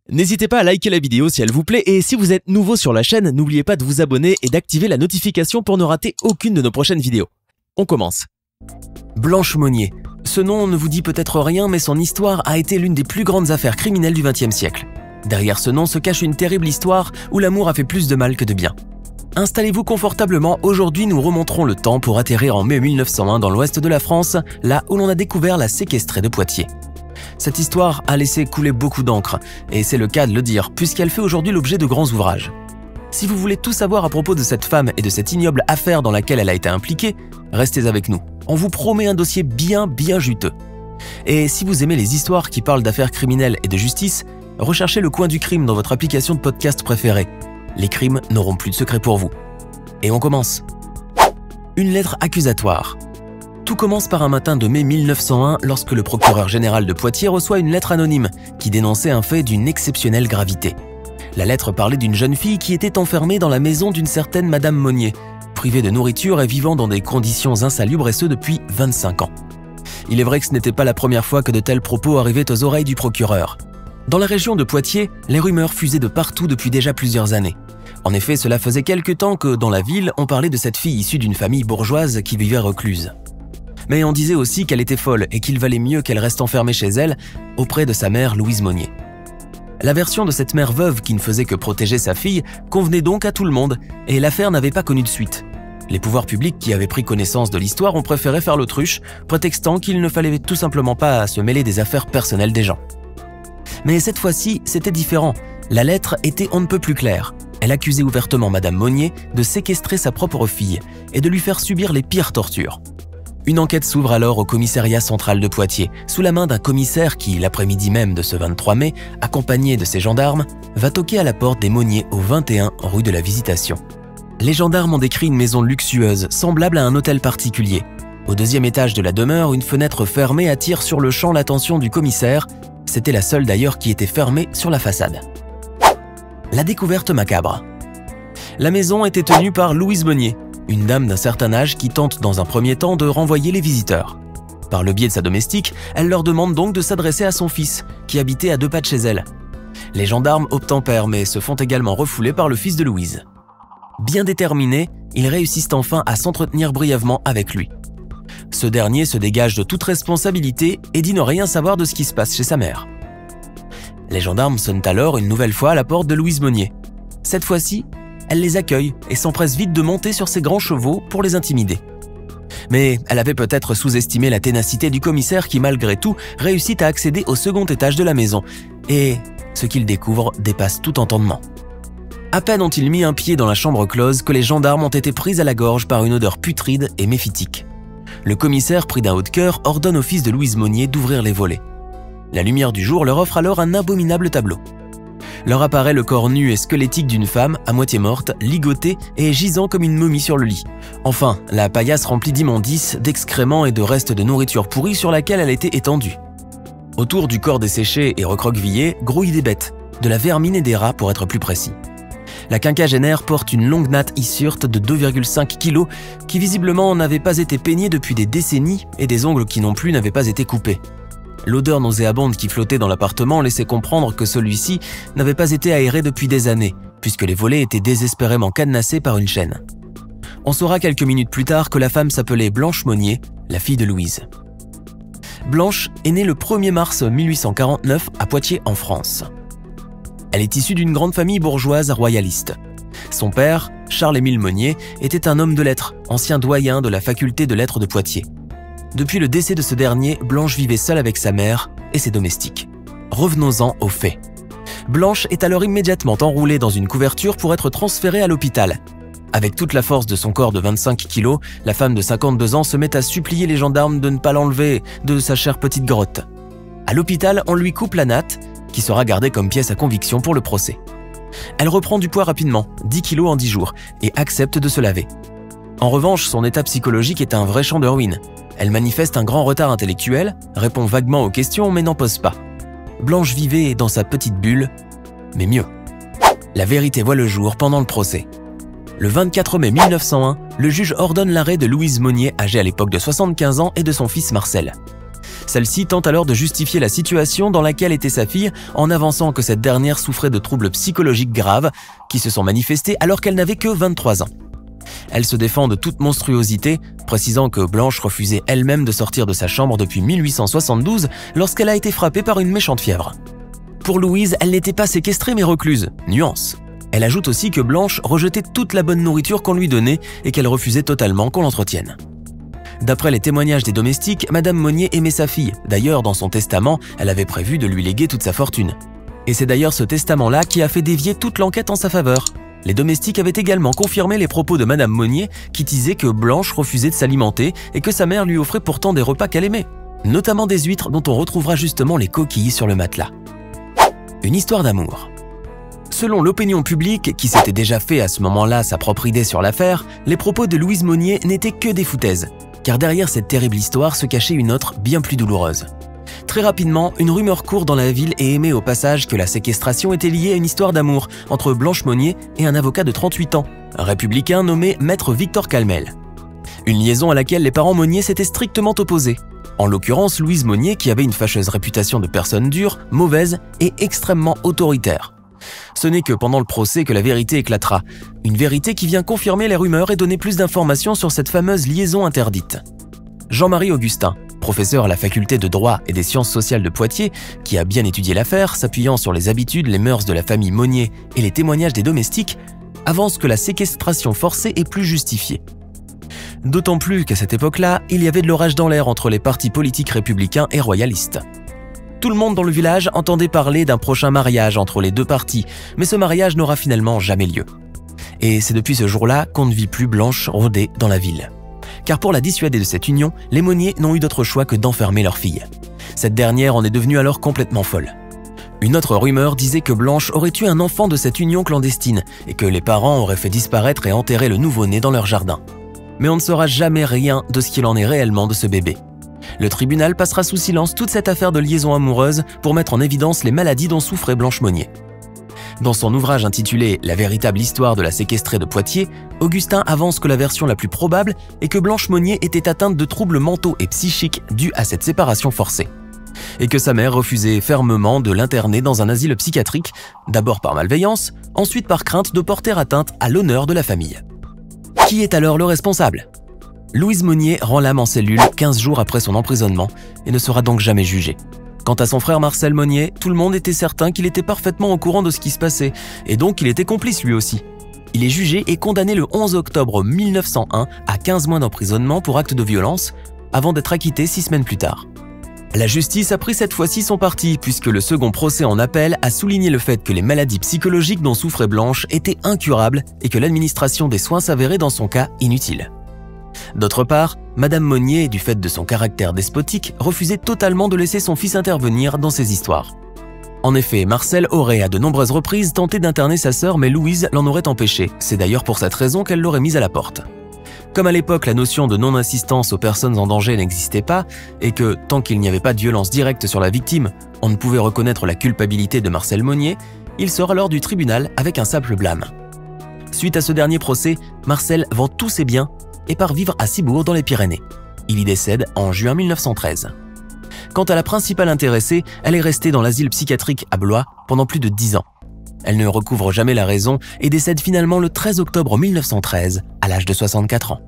N'hésitez pas à liker la vidéo si elle vous plaît et si vous êtes nouveau sur la chaîne, n'oubliez pas de vous abonner et d'activer la notification pour ne rater aucune de nos prochaines vidéos. On commence. Blanche Monnier. Ce nom ne vous dit peut-être rien, mais son histoire a été l'une des plus grandes affaires criminelles du XXe siècle. Derrière ce nom se cache une terrible histoire où l'amour a fait plus de mal que de bien. Installez-vous confortablement, aujourd'hui nous remonterons le temps pour atterrir en mai 1901 dans l'ouest de la France, là où l'on a découvert la séquestrée de Poitiers. Cette histoire a laissé couler beaucoup d'encre, et c'est le cas de le dire, puisqu'elle fait aujourd'hui l'objet de grands ouvrages. Si vous voulez tout savoir à propos de cette femme et de cette ignoble affaire dans laquelle elle a été impliquée, restez avec nous. On vous promet un dossier bien juteux. Et si vous aimez les histoires qui parlent d'affaires criminelles et de justice, recherchez le coin du crime dans votre application de podcast préférée. Les crimes n'auront plus de secret pour vous. Et on commence. Une lettre accusatoire. Tout commence par un matin de mai 1901 lorsque le procureur général de Poitiers reçoit une lettre anonyme qui dénonçait un fait d'une exceptionnelle gravité. La lettre parlait d'une jeune fille qui était enfermée dans la maison d'une certaine Madame Monnier, privée de nourriture et vivant dans des conditions insalubres et ce depuis 25 ans. Il est vrai que ce n'était pas la première fois que de tels propos arrivaient aux oreilles du procureur. Dans la région de Poitiers, les rumeurs fusaient de partout depuis déjà plusieurs années. En effet, cela faisait quelque temps que, dans la ville, on parlait de cette fille issue d'une famille bourgeoise qui vivait recluse. Mais on disait aussi qu'elle était folle et qu'il valait mieux qu'elle reste enfermée chez elle, auprès de sa mère Louise Monnier. La version de cette mère veuve qui ne faisait que protéger sa fille convenait donc à tout le monde, et l'affaire n'avait pas connu de suite. Les pouvoirs publics qui avaient pris connaissance de l'histoire ont préféré faire l'autruche, prétextant qu'il ne fallait tout simplement pas se mêler des affaires personnelles des gens. Mais cette fois-ci, c'était différent. La lettre était on ne peut plus claire. Elle accusait ouvertement Madame Monnier de séquestrer sa propre fille et de lui faire subir les pires tortures. Une enquête s'ouvre alors au commissariat central de Poitiers, sous la main d'un commissaire qui, l'après-midi même de ce 23 mai, accompagné de ses gendarmes, va toquer à la porte des Monnier au 21 rue de la Visitation. Les gendarmes ont décrit une maison luxueuse, semblable à un hôtel particulier. Au deuxième étage de la demeure, une fenêtre fermée attire sur le champ l'attention du commissaire. C'était la seule d'ailleurs qui était fermée sur la façade. La découverte macabre. La maison était tenue par Louise Monnier, une dame d'un certain âge qui tente dans un premier temps de renvoyer les visiteurs. Par le biais de sa domestique, elle leur demande donc de s'adresser à son fils, qui habitait à 2 pas de chez elle. Les gendarmes obtempèrent mais se font également refouler par le fils de Louise. Bien déterminés, ils réussissent enfin à s'entretenir brièvement avec lui. Ce dernier se dégage de toute responsabilité et dit ne rien savoir de ce qui se passe chez sa mère. Les gendarmes sonnent alors une nouvelle fois à la porte de Louise Monnier. Cette fois-ci, elle les accueille et s'empresse vite de monter sur ses grands chevaux pour les intimider. Mais elle avait peut-être sous-estimé la ténacité du commissaire qui, malgré tout, réussit à accéder au second étage de la maison. Et ce qu'il découvre dépasse tout entendement. À peine ont-ils mis un pied dans la chambre close que les gendarmes ont été pris à la gorge par une odeur putride et méphitique. Le commissaire, pris d'un haut de cœur, ordonne au fils de Louise Monnier d'ouvrir les volets. La lumière du jour leur offre alors un abominable tableau. Leur apparaît le corps nu et squelettique d'une femme, à moitié morte, ligotée et gisant comme une momie sur le lit. Enfin, la paillasse remplie d'immondices, d'excréments et de restes de nourriture pourrie sur laquelle elle était étendue. Autour du corps desséché et recroquevillé grouillent des bêtes, de la vermine et des rats pour être plus précis. La quinquagénaire porte une longue natte issurte de 2,5 kg qui visiblement n'avait pas été peignée depuis des décennies et des ongles qui non plus n'avaient pas été coupés. L'odeur nauséabonde qui flottait dans l'appartement laissait comprendre que celui-ci n'avait pas été aéré depuis des années, puisque les volets étaient désespérément cadenassés par une chaîne. On saura quelques minutes plus tard que la femme s'appelait Blanche Monnier, la fille de Louise. Blanche est née le 1er mars 1849 à Poitiers en France. Elle est issue d'une grande famille bourgeoise royaliste. Son père, Charles-Émile Monnier, était un homme de lettres, ancien doyen de la faculté de lettres de Poitiers. Depuis le décès de ce dernier, Blanche vivait seule avec sa mère et ses domestiques. Revenons-en aux faits. Blanche est alors immédiatement enroulée dans une couverture pour être transférée à l'hôpital. Avec toute la force de son corps de 25 kilos, la femme de 52 ans se met à supplier les gendarmes de ne pas l'enlever de sa chère petite grotte. À l'hôpital, on lui coupe la natte, qui sera gardée comme pièce à conviction pour le procès. Elle reprend du poids rapidement, 10 kilos en 10 jours, et accepte de se laver. En revanche, son état psychologique est un vrai champ de ruines. Elle manifeste un grand retard intellectuel, répond vaguement aux questions mais n'en pose pas. Blanche vivait dans sa petite bulle, mais mieux. La vérité voit le jour pendant le procès. Le 24 mai 1901, le juge ordonne l'arrêt de Louise Monnier, âgée à l'époque de 75 ans, et de son fils Marcel. Celle-ci tente alors de justifier la situation dans laquelle était sa fille en avançant que cette dernière souffrait de troubles psychologiques graves qui se sont manifestés alors qu'elle n'avait que 23 ans. Elle se défend de toute monstruosité, précisant que Blanche refusait elle-même de sortir de sa chambre depuis 1872 lorsqu'elle a été frappée par une méchante fièvre. Pour Louise, elle n'était pas séquestrée mais recluse. Nuance. Elle ajoute aussi que Blanche rejetait toute la bonne nourriture qu'on lui donnait et qu'elle refusait totalement qu'on l'entretienne. D'après les témoignages des domestiques, Madame Monnier aimait sa fille. D'ailleurs, dans son testament, elle avait prévu de lui léguer toute sa fortune. Et c'est d'ailleurs ce testament-là qui a fait dévier toute l'enquête en sa faveur. Les domestiques avaient également confirmé les propos de Madame Monnier qui disait que Blanche refusait de s'alimenter et que sa mère lui offrait pourtant des repas qu'elle aimait, notamment des huîtres dont on retrouvera justement les coquilles sur le matelas. Une histoire d'amour. Selon l'opinion publique, qui s'était déjà fait à ce moment-là sa propre idée sur l'affaire, les propos de Louise Monnier n'étaient que des foutaises, car derrière cette terrible histoire se cachait une autre bien plus douloureuse. Très rapidement, une rumeur court dans la ville et émet au passage que la séquestration était liée à une histoire d'amour entre Blanche Monnier et un avocat de 38 ans, un républicain nommé Maître Victor Calmel. Une liaison à laquelle les parents Monnier s'étaient strictement opposés. En l'occurrence, Louise Monnier qui avait une fâcheuse réputation de personne dure, mauvaise et extrêmement autoritaire. Ce n'est que pendant le procès que la vérité éclatera. Une vérité qui vient confirmer les rumeurs et donner plus d'informations sur cette fameuse liaison interdite. Jean-Marie Augustin, professeur à la faculté de droit et des sciences sociales de Poitiers, qui a bien étudié l'affaire, s'appuyant sur les habitudes, les mœurs de la famille Monnier et les témoignages des domestiques, avance que la séquestration forcée est plus justifiée. D'autant plus qu'à cette époque-là, il y avait de l'orage dans l'air entre les partis politiques républicains et royalistes. Tout le monde dans le village entendait parler d'un prochain mariage entre les deux partis, mais ce mariage n'aura finalement jamais lieu. Et c'est depuis ce jour-là qu'on ne vit plus Blanche rôder dans la ville. Car pour la dissuader de cette union, les Monnier n'ont eu d'autre choix que d'enfermer leur fille. Cette dernière en est devenue alors complètement folle. Une autre rumeur disait que Blanche aurait eu un enfant de cette union clandestine et que les parents auraient fait disparaître et enterrer le nouveau-né dans leur jardin. Mais on ne saura jamais rien de ce qu'il en est réellement de ce bébé. Le tribunal passera sous silence toute cette affaire de liaison amoureuse pour mettre en évidence les maladies dont souffrait Blanche Monnier. Dans son ouvrage intitulé « La véritable histoire de la séquestrée de Poitiers », Augustin avance que la version la plus probable est que Blanche Monnier était atteinte de troubles mentaux et psychiques dus à cette séparation forcée, et que sa mère refusait fermement de l'interner dans un asile psychiatrique, d'abord par malveillance, ensuite par crainte de porter atteinte à l'honneur de la famille. Qui est alors le responsable ? Louise Monnier rend l'âme en cellule 15 jours après son emprisonnement et ne sera donc jamais jugée. Quant à son frère Marcel Monnier, tout le monde était certain qu'il était parfaitement au courant de ce qui se passait, et donc il était complice lui aussi. Il est jugé et condamné le 11 octobre 1901 à 15 mois d'emprisonnement pour acte de violence, avant d'être acquitté 6 semaines plus tard. La justice a pris cette fois-ci son parti, puisque le second procès en appel a souligné le fait que les maladies psychologiques dont souffrait Blanche étaient incurables et que l'administration des soins s'avérait dans son cas inutile. D'autre part, Madame Monnier, du fait de son caractère despotique, refusait totalement de laisser son fils intervenir dans ces histoires. En effet, Marcel aurait à de nombreuses reprises tenté d'interner sa sœur, mais Louise l'en aurait empêché. C'est d'ailleurs pour cette raison qu'elle l'aurait mise à la porte. Comme à l'époque la notion de non-assistance aux personnes en danger n'existait pas, et que, tant qu'il n'y avait pas de violence directe sur la victime, on ne pouvait reconnaître la culpabilité de Marcel Monnier, il sort alors du tribunal avec un simple blâme. Suite à ce dernier procès, Marcel vend tous ses biens et part vivre à Cibourg dans les Pyrénées. Il y décède en juin 1913. Quant à la principale intéressée, elle est restée dans l'asile psychiatrique à Blois pendant plus de 10 ans. Elle ne recouvre jamais la raison et décède finalement le 13 octobre 1913 à l'âge de 64 ans.